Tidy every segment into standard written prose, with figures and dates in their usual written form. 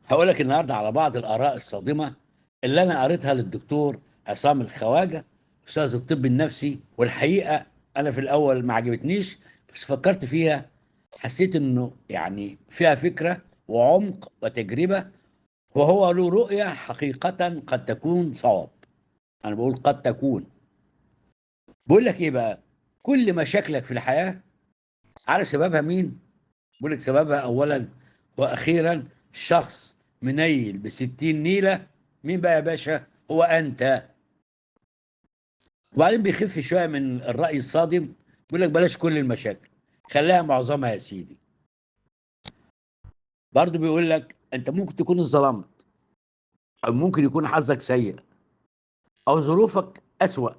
هقول لك النهارده على بعض الآراء الصادمة اللي أنا قريتها للدكتور عصام الخواجة أستاذ الطب النفسي، والحقيقة أنا في الأول ما عجبتنيش، بس فكرت فيها، حسيت إنه يعني فيها فكرة وعمق وتجربة، وهو له رؤية حقيقة قد تكون صواب. أنا بقول قد تكون. بقول لك إيه بقى؟ كل مشاكلك في الحياة عارف سببها مين؟ بقول لك سببها أولا وأخيرا شخص منيل بستين نيلة. مين بقى يا باشا؟ هو أنت. وبعدين بيخف شوية من الرأي الصادم، بيقول لك بلاش كل المشاكل، خليها معظمها يا سيدي. برضه بيقول لك أنت ممكن تكون اتظلمت، أو ممكن يكون حظك سيء، أو ظروفك أسوأ،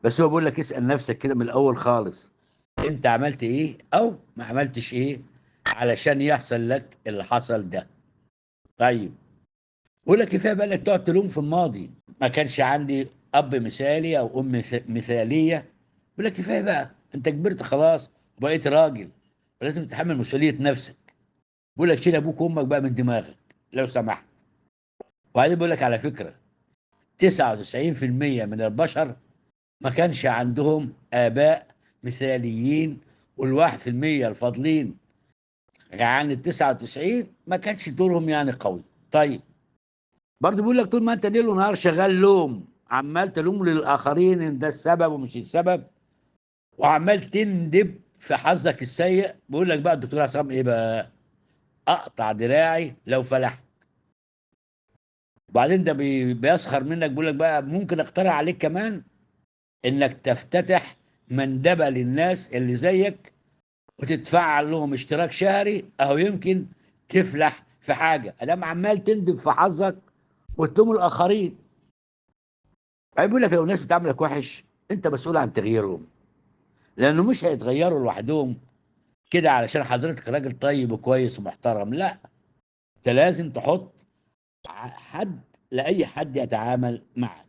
بس هو بيقول لك اسأل نفسك كده من الأول خالص، أنت عملت إيه أو ما عملتش إيه علشان يحصل لك اللي حصل ده. طيب، بقول لك كفايه بقى انك تقعد تلوم في الماضي، ما كانش عندي اب مثالي او ام مثاليه. بقول لك كفايه بقى، انت كبرت خلاص وبقيت راجل، ولازم تتحمل مسؤوليه نفسك. بقول لك شيل ابوك وامك بقى من دماغك لو سمحت. وبعدين بقول لك على فكره، 99% من البشر ما كانش عندهم اباء مثاليين، والواحد في المية الفاضلين عن ال 99 ما كانش دورهم يعني قوي. طيب، برضه بيقول لك طول ما انت ليل ونهار شغال لوم، عمال تلوم للاخرين ان ده السبب ومش السبب، وعمال تندب في حظك السيء، بيقول لك بقى الدكتور عصام ايه بقى؟ اقطع دراعي لو فلحت. وبعدين ده بيسخر منك، بيقول لك بقى ممكن اقترح عليك كمان انك تفتتح مندبه للناس اللي زيك، وتدفع لهم اشتراك شهري، اهو يمكن تفلح في حاجه ادام عمال تندب في حظك وتلوم الاخرين. بيقول لك لو الناس بتعاملك وحش، انت مسؤول عن تغييرهم، لانه مش هيتغيروا لوحدهم كده علشان حضرتك راجل طيب وكويس ومحترم. لا، انت لازم تحط حد لاي حد يتعامل معك.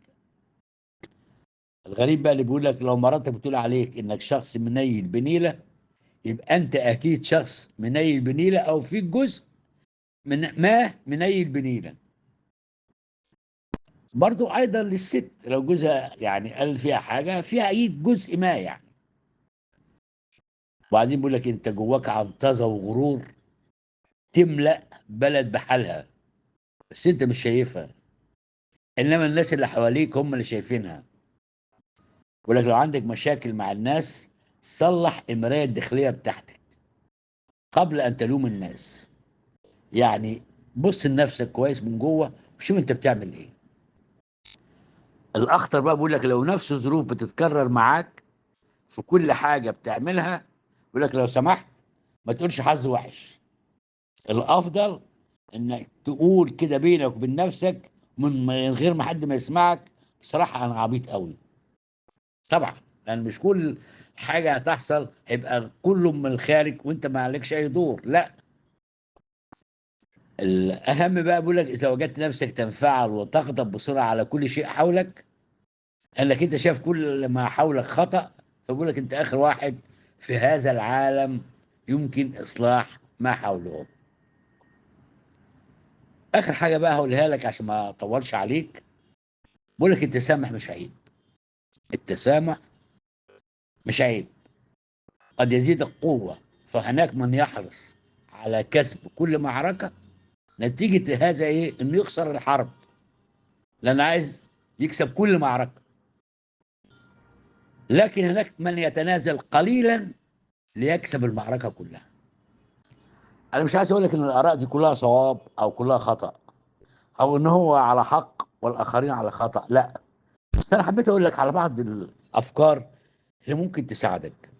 الغريب بقى اللي بيقول لك لو مراتك بتقول عليك انك شخص منيل بنيله، يبقى انت اكيد شخص منيل بنيله، او فيك جزء من ما منيل بنيله. برضو ايضا للست لو جوزها يعني قال فيها حاجه، فيها اكيد جزء ما يعني. وبعدين بيقول لك انت جواك عنطزه وغرور تملأ بلد بحالها، بس انت مش شايفها، انما الناس اللي حواليك هم اللي شايفينها. ولك لو عندك مشاكل مع الناس، صلح المراية الداخلية بتاعتك قبل ان تلوم الناس. يعني بص لنفسك كويس من جوه وشوف انت بتعمل ايه. الاخطر بقى بيقول لك لو نفس الظروف بتتكرر معاك في كل حاجة بتعملها، بيقول لك لو سمحت ما تقولش حظ وحش. الافضل انك تقول كده بينك وبين نفسك من غير ما حد ما يسمعك، بصراحة انا عبيط قوي. طبعا، لان مش كل حاجه هتحصل هيبقى كله من الخارج وانت ما عليكش اي دور، لا. الاهم بقى بيقول لك اذا وجدت نفسك تنفعل وتغضب بسرعه على كل شيء حولك، انك انت شايف كل ما حولك خطأ، فبيقول لك انت اخر واحد في هذا العالم يمكن اصلاح ما حوله. اخر حاجه بقى هقولها لك عشان ما اطولش عليك، بيقول لك التسامح مش عيب. التسامح مش عيب، قد يزيد القوه، فهناك من يحرص على كسب كل معركة، نتيجة هذا ايه؟ انه يخسر الحرب، لان عايز يكسب كل معركة. لكن هناك من يتنازل قليلا ليكسب المعركة كلها. انا مش عايز اقول لك ان الاراء دي كلها صواب او كلها خطأ، او ان هو على حق والاخرين على خطأ، لا. بس انا حبيت اقول لك على بعض الافكار اللي ممكن تساعدك،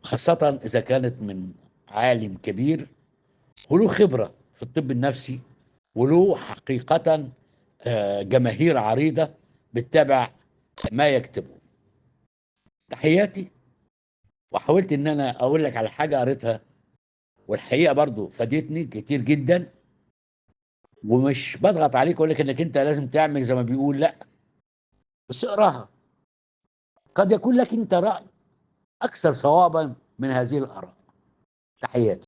خاصة اذا كانت من عالم كبير وله خبرة في الطب النفسي، وله حقيقة جماهير عريضة بتتابع ما يكتبه. تحياتي. وحاولت ان انا اقول لك على حاجة قريتها، والحقيقة برضو فادتني كتير جدا، ومش بضغط عليك اقول لك انك انت لازم تعمل زي ما بيقول، لا، بس اقراها، قد يكون لك انت رأي اكثر صوابا من هذه الاراء. تحياتي.